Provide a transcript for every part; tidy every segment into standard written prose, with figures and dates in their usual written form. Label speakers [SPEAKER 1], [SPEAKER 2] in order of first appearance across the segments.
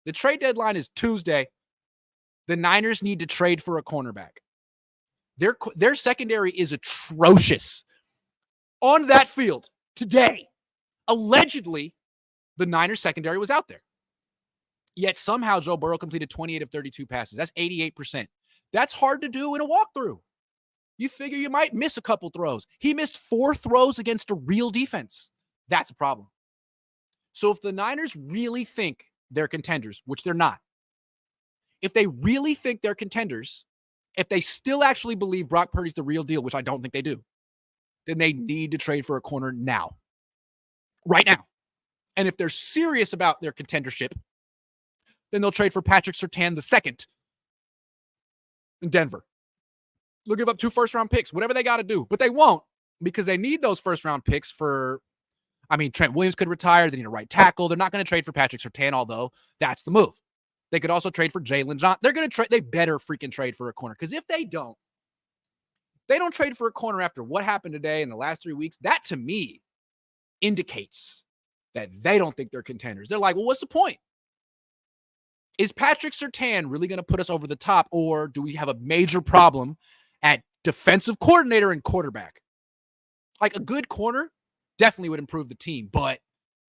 [SPEAKER 1] The trade deadline is Tuesday. The Niners need to trade for a cornerback. Their secondary is atrocious. On that field today, allegedly, the Niners secondary was out there. Yet somehow Joe Burrow completed 28 of 32 passes. That's 88%. That's hard to do in a walkthrough. You figure you might miss a couple throws. He missed 4 throws against a real defense. That's a problem. So if the Niners really think they're contenders, which they're not, if they really think they're contenders, if they still actually believe Brock Purdy's the real deal, which I don't think they do, then they need to trade for a corner now. Right now. And if they're serious about their contendership, then they'll trade for Patrick Surtain II in Denver. They'll give up 2 first-round picks, whatever they got to do. But they won't, because they need those first-round picks for, Trent Williams could retire. They need a right tackle. They're not going to trade for Patrick Surtain, although that's the move. They could also trade for Jalen Johnson. They're going to trade. They better freaking trade for a corner, because if they don't trade for a corner after what happened today in the last 3 weeks, that to me indicates that they don't think they're contenders. They're like, well, what's the point? Is Patrick Surtain really going to put us over the top, or do we have a major problem at defensive coordinator and quarterback? Like, a good corner definitely would improve the team, but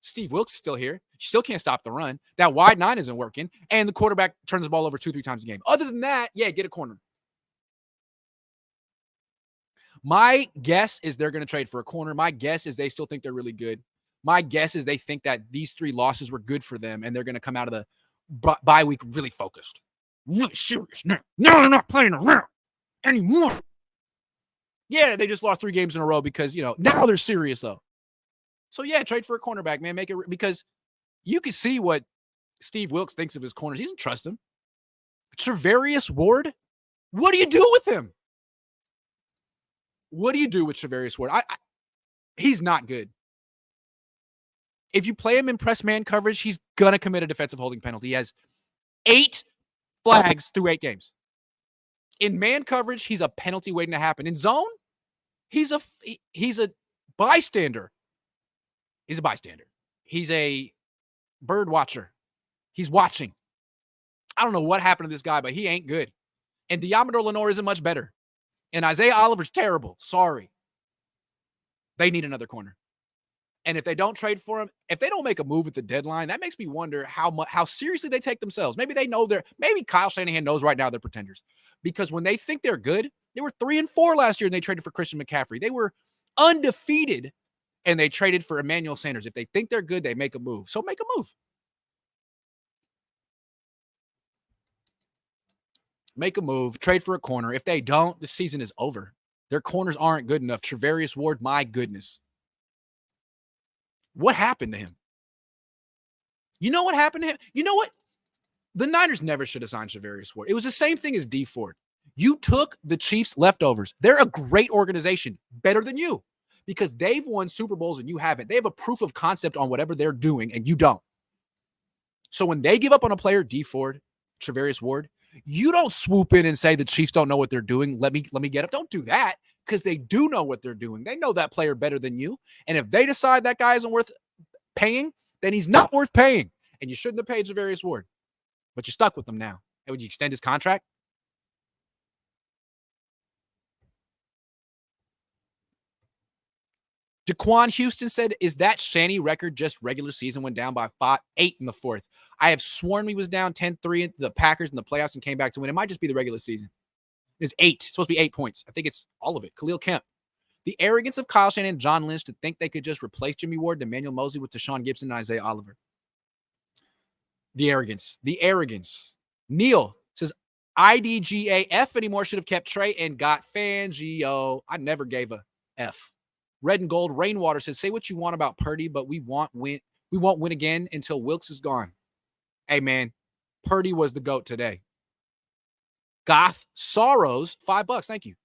[SPEAKER 1] Steve Wilkes is still here. You still can't stop the run. That wide 9 isn't working, and the quarterback turns the ball over 2-3 times a game. Other than that, yeah, get a corner. My guess is they're going to trade for a corner. My guess is they still think they're really good. My guess is they think that these 3 losses were good for them, and they're going to come out of the bye week really focused. Really serious now. No, they're not playing around anymore. Yeah, they just lost 3 games in a row because, now they're serious, though. So, yeah, trade for a cornerback, man. Make it because you can see what Steve Wilkes thinks of his corners. He doesn't trust him. Travarius Ward, what do you do with him? What do you do with Travarius Ward? He's not good. If you play him in press man coverage, he's going to commit a defensive holding penalty. He has 8 flags through 8 games. In man coverage, he's a penalty waiting to happen. In zone, he's a bystander. He's a bystander. He's a bird watcher. He's watching. I don't know what happened to this guy, but he ain't good. And Diamador Lenore isn't much better. And Isaiah Oliver's terrible. Sorry. They need another corner. And if they don't trade for him, if they don't make a move at the deadline, that makes me wonder how seriously they take themselves. Maybe they know maybe Kyle Shanahan knows right now they're pretenders. Because when they think they're good, they were 3-4 last year and they traded for Christian McCaffrey. They were undefeated and they traded for Emmanuel Sanders. If they think they're good, they make a move. So make a move. Make a move. Trade for a corner. If they don't, the season is over. Their corners aren't good enough. Travarius Ward, my goodness. What happened to him? You know what happened to him? You know what? The Niners never should have signed Travarius Ward. It was the same thing as D Ford. You took the Chiefs' leftovers. They're a great organization, better than you, because they've won Super Bowls and you haven't. They have a proof of concept on whatever they're doing, and you don't. So when they give up on a player, D Ford, Travarius Ward, you don't swoop in and say the Chiefs don't know what they're doing. Let me get up. Don't do that, because they do know what they're doing. They know that player better than you. And if they decide that guy isn't worth paying, then he's not worth paying. And you shouldn't have paid Travarius Ward. But you're stuck with him now. And would you extend his contract? Daquan Houston said, is that Shanny record just regular season went down by 8 in the 4th? I have sworn he was down 10-3 at the Packers in the playoffs and came back to win. It might just be the regular season. It's 8. It's supposed to be 8 points. I think it's all of it. Khalil Kemp. The arrogance of Kyle Shanahan and John Lynch to think they could just replace Jimmy Ward and Emmanuel Mosley with Deshaun Gibson and Isaiah Oliver. The arrogance. The arrogance. Neil says, IDGAF anymore. Should have kept Trey and got Fangio. I never gave a F. Red and Gold Rainwater says, say what you want about Purdy, but we won't win again until Wilkes is gone. Hey, man, Purdy was the GOAT today. Goth Sorrows, $5. Thank you.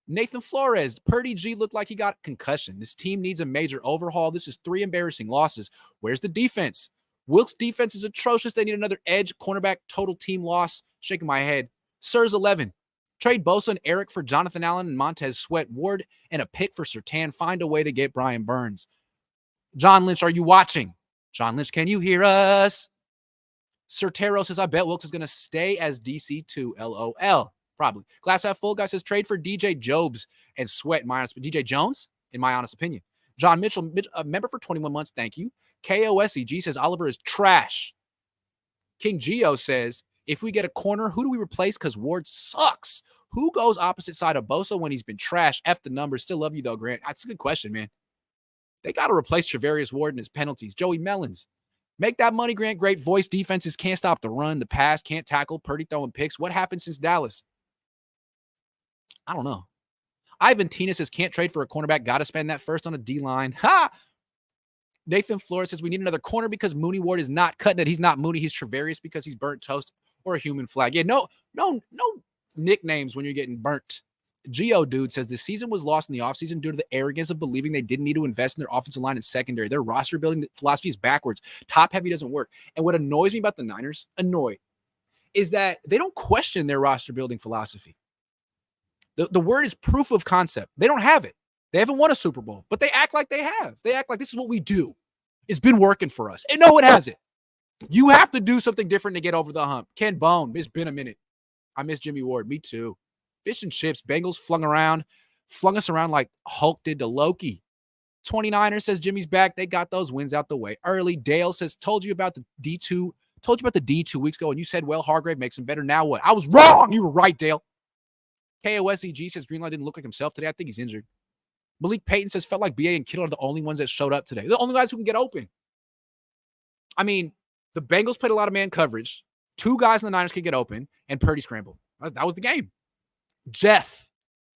[SPEAKER 1] Nathan Flores, Purdy G looked like he got a concussion. This team needs a major overhaul. This is 3 embarrassing losses. Where's the defense? Wilkes' defense is atrocious. They need another edge. Cornerback, total team loss. Shaking my head. Sirs 11. Trade Bosa and Eric for Jonathan Allen and Montez Sweat, Ward, and a pick for Surtain. Find a way to get Brian Burns. John Lynch, are you watching? John Lynch, can you hear us? Sertero says, I bet Wilkes is going to stay as DC2. LOL. Probably. Glass half full guy says, trade for DJ Jobs and Sweat. DJ Jones, in my honest opinion. John Mitchell, a member for 21 months. Thank you. KOSEG says, Oliver is trash. King Geo says, if we get a corner, who do we replace? Because Ward sucks. Who goes opposite side of Bosa when he's been trash? F the numbers. Still love you, though, Grant. That's a good question, man. They got to replace Travarius Ward and his penalties. Joey Mellons. Make that money, Grant. Great voice. Defenses can't stop the run, the pass, can't tackle. Purdy throwing picks. What happened since Dallas? I don't know. Ivan Tina says, can't trade for a cornerback. Got to spend that first on a D-line. Ha! Nathan Flores says, we need another corner because Mooney Ward is not cutting it. He's not Mooney. He's Travarius because he's burnt toast or a human flag. Yeah, no nicknames when you're getting burnt. Geo Dude says, this season was lost in the offseason due to the arrogance of believing they didn't need to invest in their offensive line and secondary. Their roster building philosophy is backwards. Top heavy doesn't work. And what annoys me about the Niners, is that they don't question their roster building philosophy. The word is proof of concept. They don't have it. They haven't won a Super Bowl, but they act like they have. They act like this is what we do. It's been working for us. And no, it hasn't. You have to do something different to get over the hump. Ken Bone, it's been a minute. I miss Jimmy Ward. Me too. Fish and chips. Bengals flung us around like Hulk did to Loki. 29er says Jimmy's back. They got those wins out the way early. Dale says, told you about the D 2 weeks ago, and you said, well, Hargrave makes him better. Now what? I was wrong. You were right, Dale. KOSEG says Greenlaw didn't look like himself today. I think he's injured. Malik Payton says, felt like BA and Kittle are the only ones that showed up today. They're the only guys who can get open. I mean, the Bengals played a lot of man coverage. 2 guys in the Niners could get open, and Purdy scrambled. That was the game. Jeff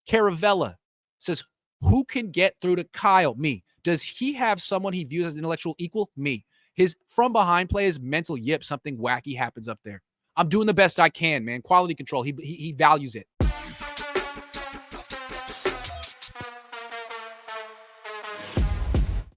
[SPEAKER 1] Caravella says, who can get through to Kyle? Me. Does he have someone he views as an intellectual equal? Me. His from-behind play is mental yip. Something wacky happens up there. I'm doing the best I can, man. Quality control. He values it.